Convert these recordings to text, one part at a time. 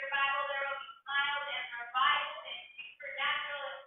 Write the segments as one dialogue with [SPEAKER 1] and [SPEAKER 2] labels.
[SPEAKER 1] Bible, there will be smiles and revival and supernatural and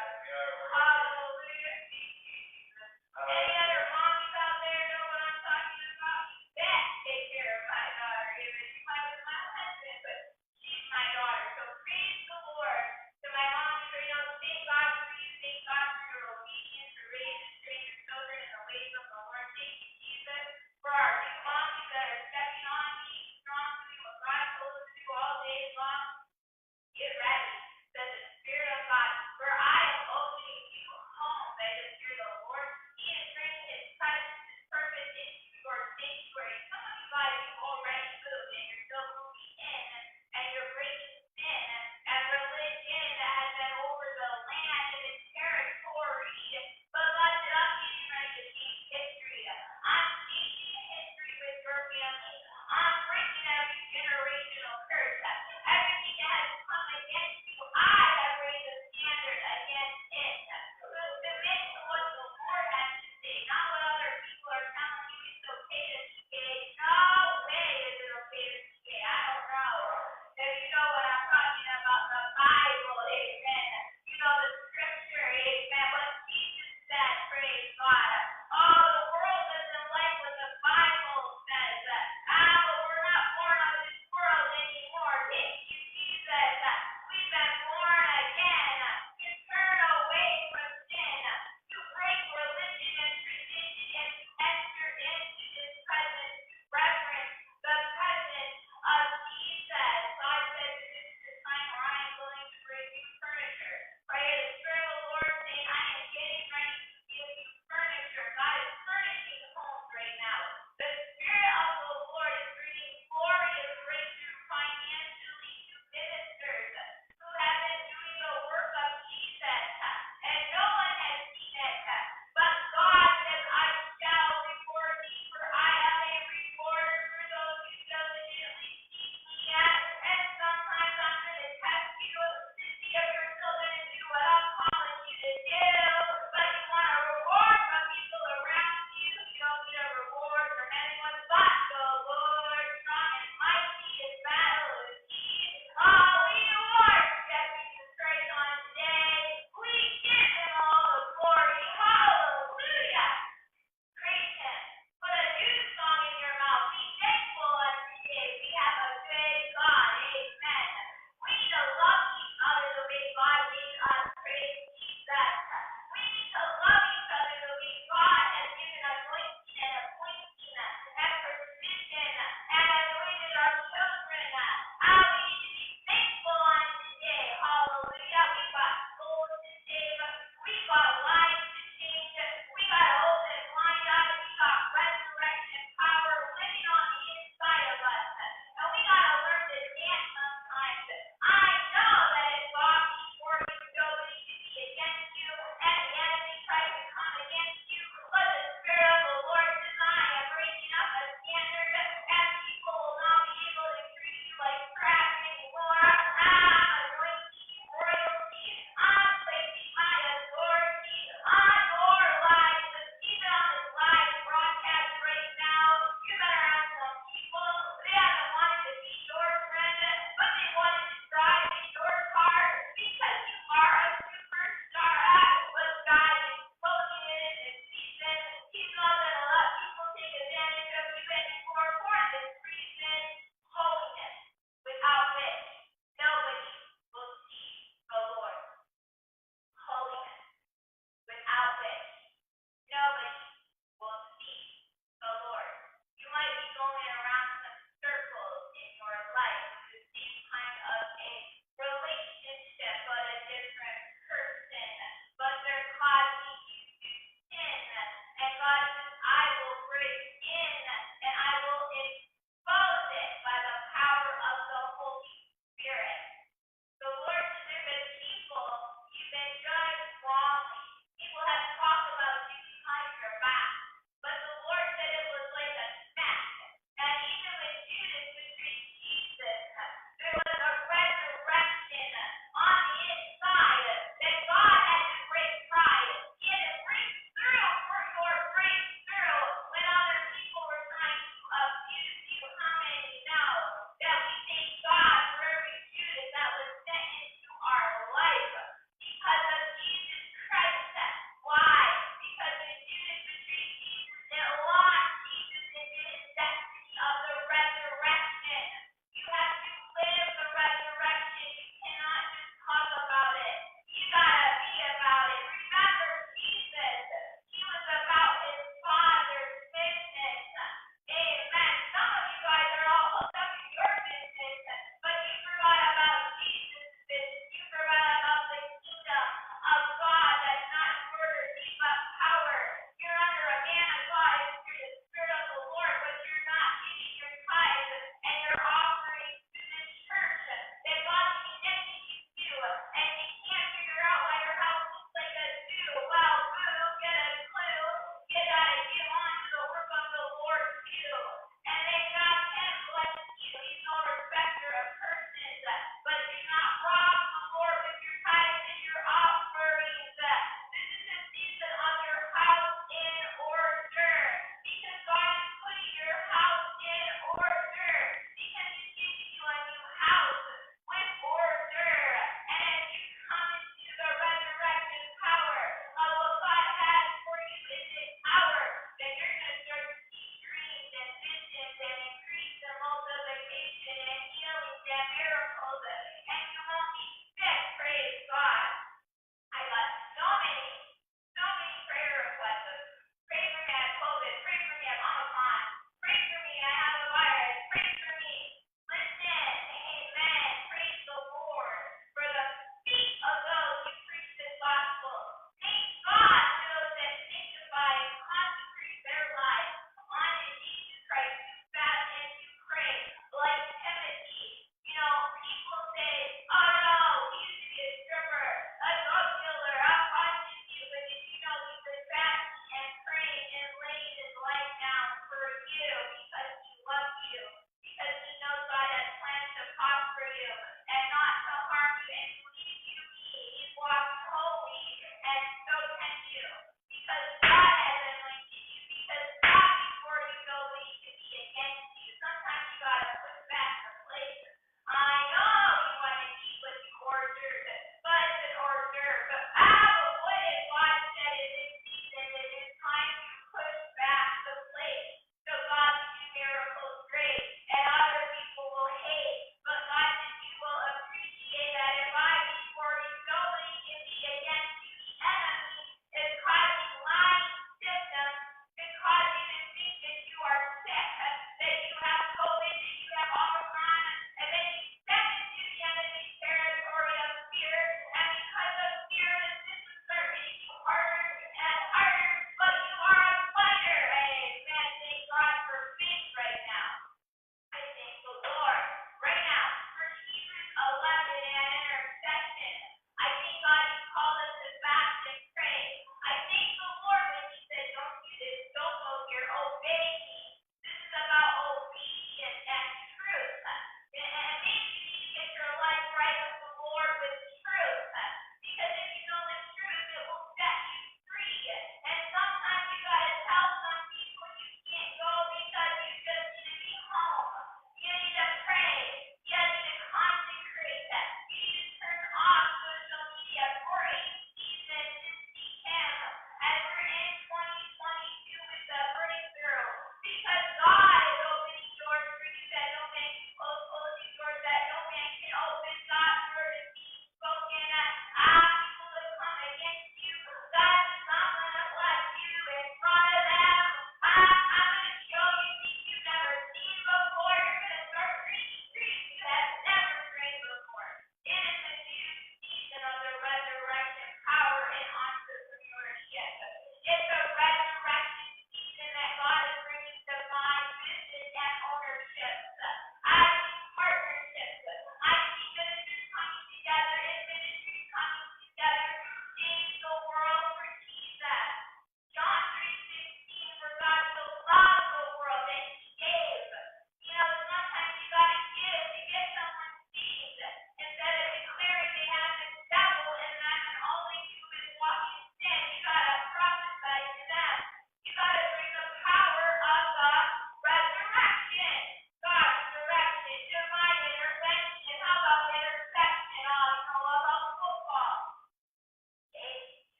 [SPEAKER 1] Hallelujah. Any other mommies out there know what I'm talking about? Bet take care of my daughter. Even she might be my husband, but she's my daughter. So praise the Lord. To my mommies right now, thank God for you. Thank God for your obedience to raise and train your children in the ways of the Lord. Thank you, Jesus, for our new mommies that are stepping on, being strong, doing what God told us to do all day long. Get ready, says the Spirit of God, for I am opening you home, that is through the Lord. He is bringing His presence, His purpose into your sanctuary. Some of you guys, you've already moved, and you're still moving in, and you're breaking sin, and religion has been over the land and its territory. But God said, I'm getting ready to change history. I'm changing history with your family. I'm breaking every generational curse. Everything that has come against you, I have raised a standard against it. So submit to what the Lord has to say, not what other people are telling you it's okay to be gay. No way is it okay to be gay. I don't know. If you know what I'm talking about, the Bible, amen. You know the scripture, amen. What Jesus said, praise God. Oh, the world doesn't like what the Bible says. But we're not born of this world anymore. Thank you, Jesus. We've been born again. You turn away from sin. You break religion and tradition and you enter into His presence. Reverence the presence of Jesus. God says that this is the time where I am willing to bring you furniture. For I hear the Spirit of the Lord saying, I am getting ready to give you furniture. God is furnishing homes right now. The Spirit of the Lord is bringing glorious breakthrough financially to ministers who have been doing the work of Jesus. And no one has seen it. But God says, I shall reward thee, for I am a rewarder for those who diligently seek me. And sometimes I'm going to test you to see if you're still going to do what I'm calling you to do. But you want a reward from people around you. You don't get a reward from anyone but the Lord. Strong and mighty in battle is He. Oh, we worship Jesus Christ on today. We give Him all the glory. Hallelujah. Praise Him. Put a new song in your mouth. Be thankful unto Him. We have a good God. Amen. We need to love each other the way God made us. Praise Jesus. We need to love each other the way God has given anointing and appointing and provision and anointed our children. We need to be thankful on today. Hallelujah. We've got souls to save. We've got lives to change. We got to open blind eyes. We got resurrection power living on the inside of us. And we got to learn to dance sometimes. I know that if God be for you, nobody can be against you. And the enemy tries to come against you. But the Spirit of the Lord says, I am raising up a standard. And people will not be able to treat you like crap anymore. I'm anointing you royalty. I'm placing my authority on your lives. Even on this live broadcast right now, you better have some people. They haven't wanted to be your friend, but they wanted to drive in your car because you are a superstar. But God is closing it in this season. He's not going to let people take advantage of you anymore for this reason. Holiness, without which nobody will see the Lord. Holiness, without which nobody will see the Lord. You might be going around some circles in your life with the same kind of a relationship, but a different person. But they're causing you to sin. And God says, I will break in and I will expose it by the power of the Holy Spirit. The Lord says there's been people, you've been judged wrongly. People have talked about you behind your back.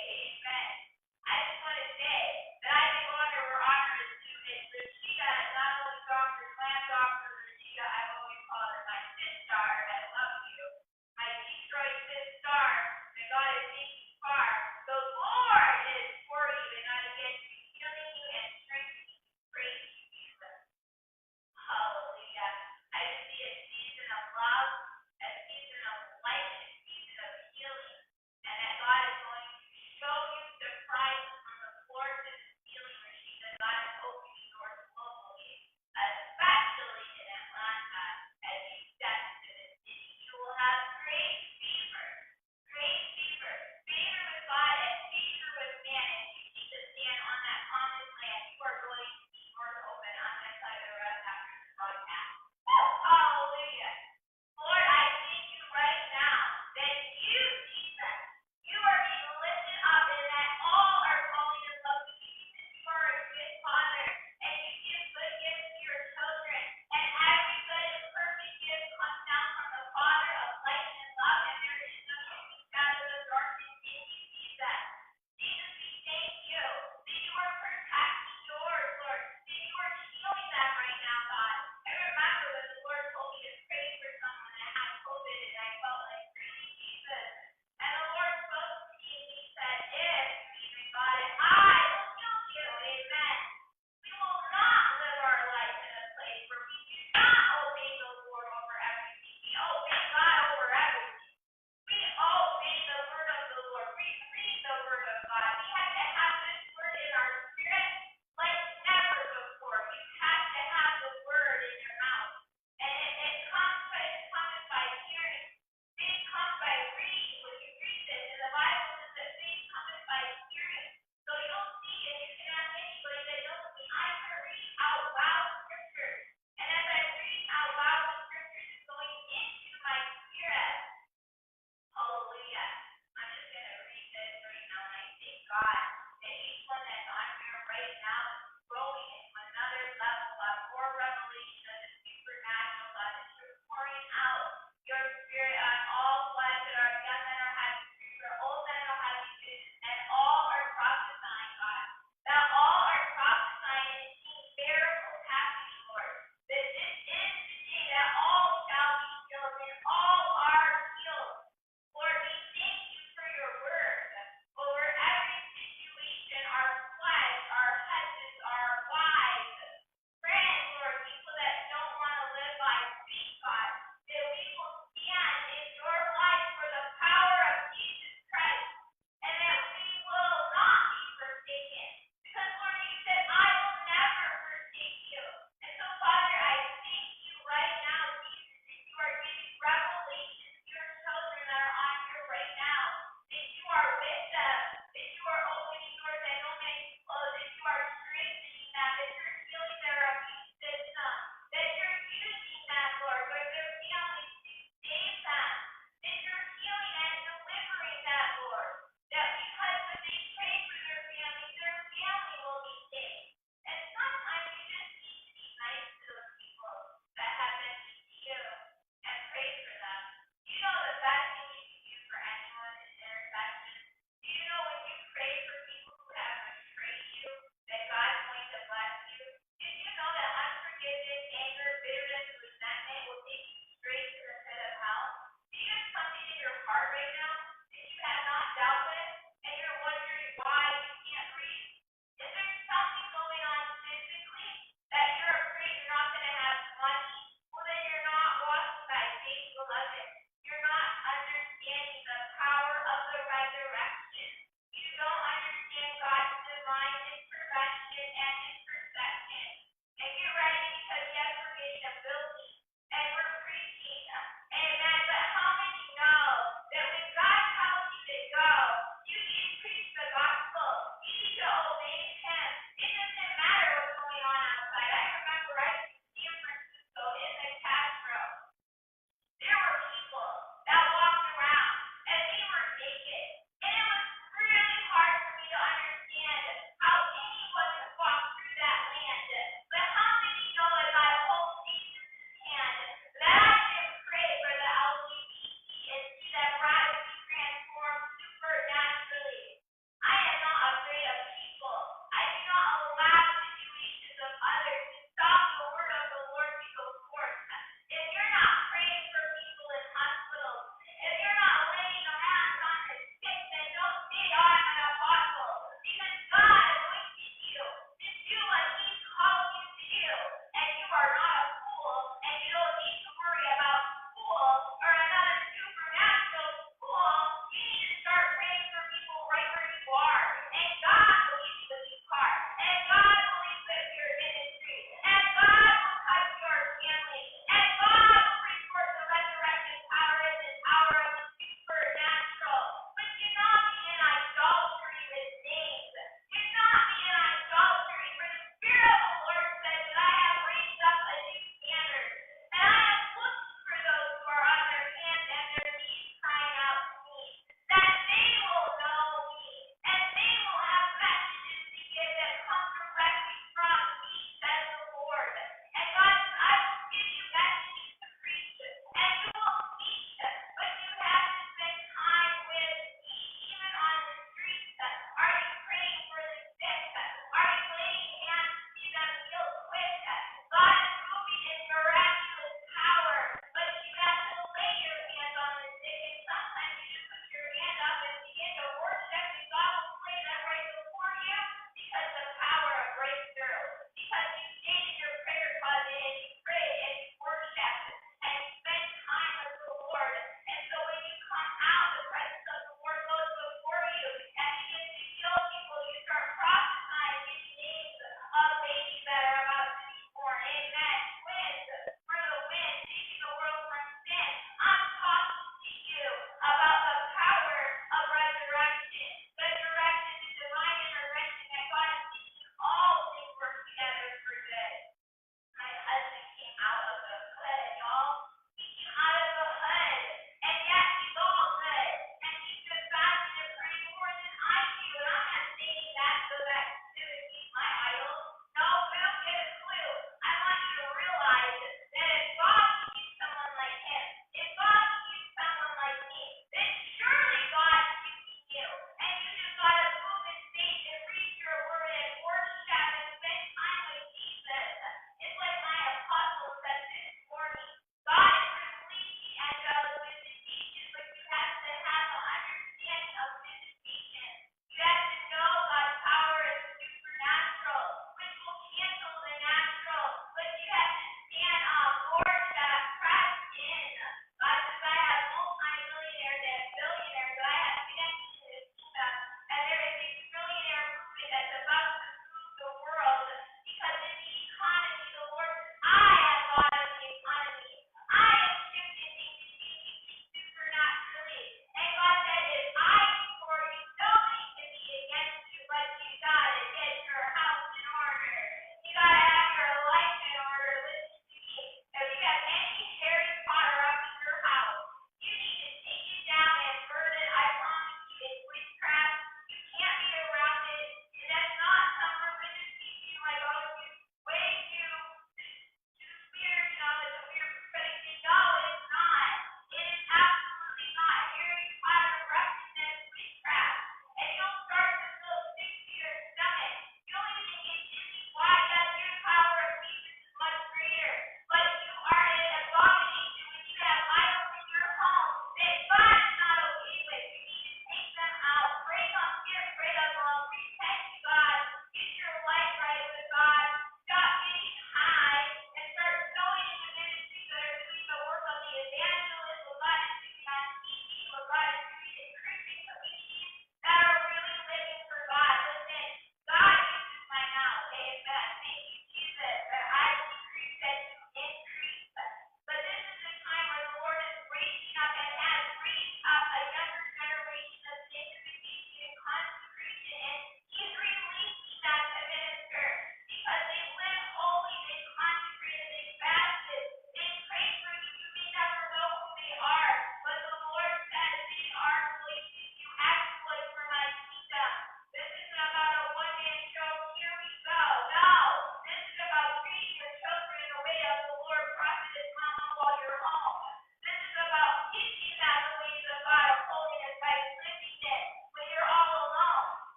[SPEAKER 1] Amen. I just want to say that I think honor is due is Rashida, not only Dr. Slam Dr. Rashida, I've always called her my sister. I love you. My Detroit sister, and God is taking you far. The Lord is for you and not against you, healing you and strengthening you. Praise you, Jesus. Hallelujah. I just see a season of love, a season of light, and a season of healing. And that God is going to show you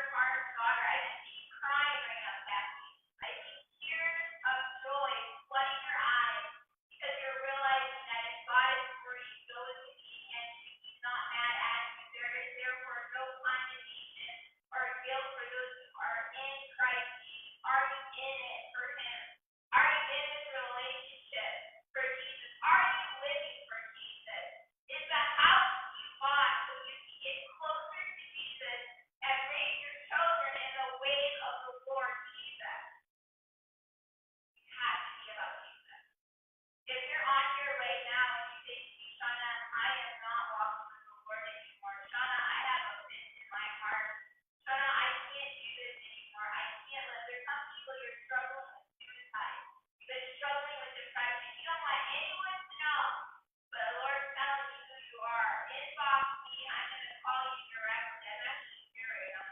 [SPEAKER 1] your heart, daughter. I just see you crying right now, Kathy. I see tears of joy flooding your eyes because you're realizing that if God is for you, so is He against you. He's not mad at you. There is therefore no condemnation or guilt for those who are in Christ Jesus. Are you in it for Him? Are you in this relationship for Jesus? Are you living for Jesus? Is the house you bought so you can get closer to Jesus and raise your children in the ways of the Lord Jesus? It has to be about Jesus. If you're on here right now and you say to me, Shauna, I am not walking with the Lord anymore. Shauna, I have offense in my heart. Shauna, I can't do this anymore. I can't live. There's some people you're struggling with suicide. You've been struggling with depression. You don't want anyone to know. But the Lord's telling you who you are. Inbox me. I'm going to call you directly. I'm actually here right now.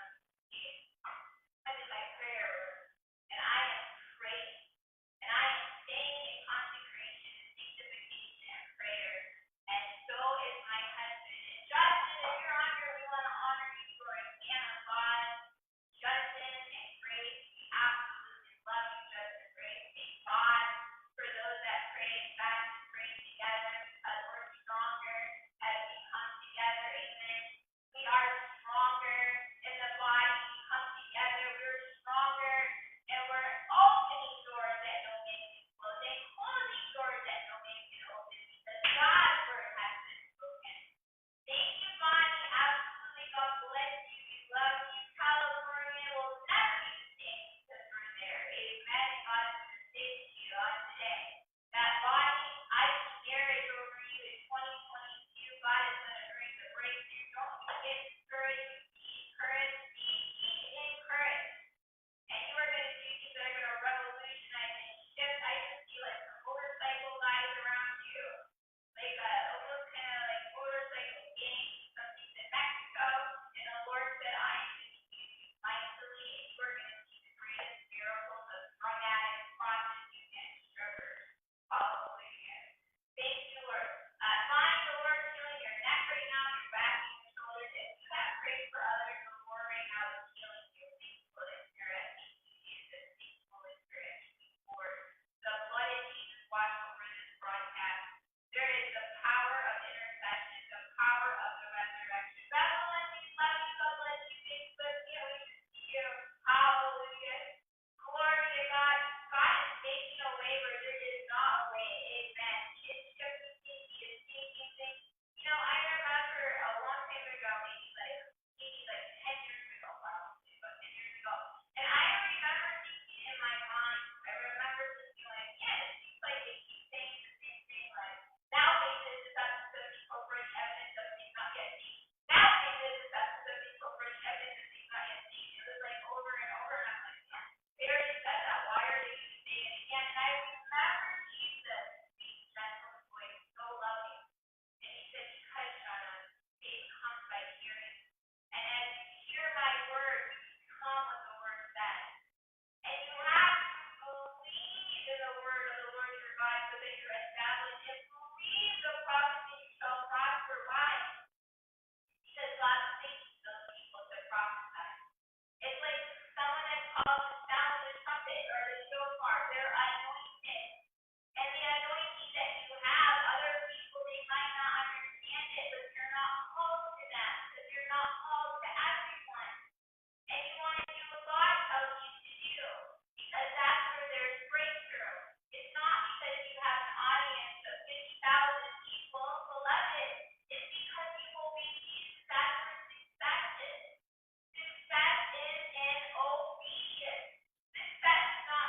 [SPEAKER 1] I'm in my prayer room. And I am praying. And I am staying in consecration and sanctification and prayer. And so is my husband. And Justin, if you're on here, we want to honor you for a man of God. Justin and Grace, we absolutely love you, Justin and Grace. Thank God for those that pray and fast and pray together because we're stronger as we come together. Amen. We are stronger in the body. We come together. We're stronger and we're opening doors that no man can close and closing doors that no man can open because God's word has been spoken. Thank you, Bonnie. Absolutely. God bless you. We love you. California will never be the same because we're there. Amen. And God is going to say to you on today that Bonnie, I see marriage over you in 2022. God is going to bring the breakthrough. Don't you get discouraged. Be encouraged. Be encouraged. And you are going to do things that are going to revolutionize and shift. I just see like some motorcycle guys around you. Like almost kind of like motorcycle gangs, something in Mexico. And the Lord said, I am going to use you mightily, and you are going to see the greatest miracles of drug addicts, prostitutes, and strippers. Hallelujah. Thank you, Lord. Bonnie, the Lord is healing your neck right now, your back, and your shoulders. If you have prayed for others, the Lord right now is healing you. Thank you, Holy Spirit. Thank you, Jesus. Thank you, Holy Spirit. Thank you, Lord. The blood of Jesus watch over this broadcast. There is the power of intercession, the power of the resurrection. Bevelyn, we love you. God bless you. Facebook, can't wait to see you. Hallelujah. Glory to God. God is making a way where there is not a way. Amen. He is shifting things. He is changing things. You know, I remember a long time ago, maybe like 10 years ago, probably about 10 years ago. And I remember thinking in my mind, I remember thinking like, yeah, it seems like they keep saying the same thing. Like, nowadays this is substance of incorporating evidence of things not yet seen. Nowadays this is substance of incorporating evidence of things not yet seen. It was like over and over, and I'm like, yeah, they already said that. Why are they saying it again? And I remember Jesus being gentle and voice, so loving. And he said, because Shauna, faith comes by hearing. And as you hear my word, you become what the word says. And you have to believe in the word of the Lord your God so that you're established and believe the promise that you shall prosper. Why? Because God speaks to those people to prophesy. It's like someone that calls to sound the trumpet or the shofar. They're anointed. And the anointing that you have, other people, they might not understand it, but you're not called to them because you're not called to everyone. And you want to do what God tells you to do because that's where there's breakthrough. It's not because you have an audience of 50,000 people, beloved. It's because you obey Jesus. That's where success is. Success is in obedience. Success is not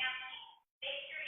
[SPEAKER 1] family, make sure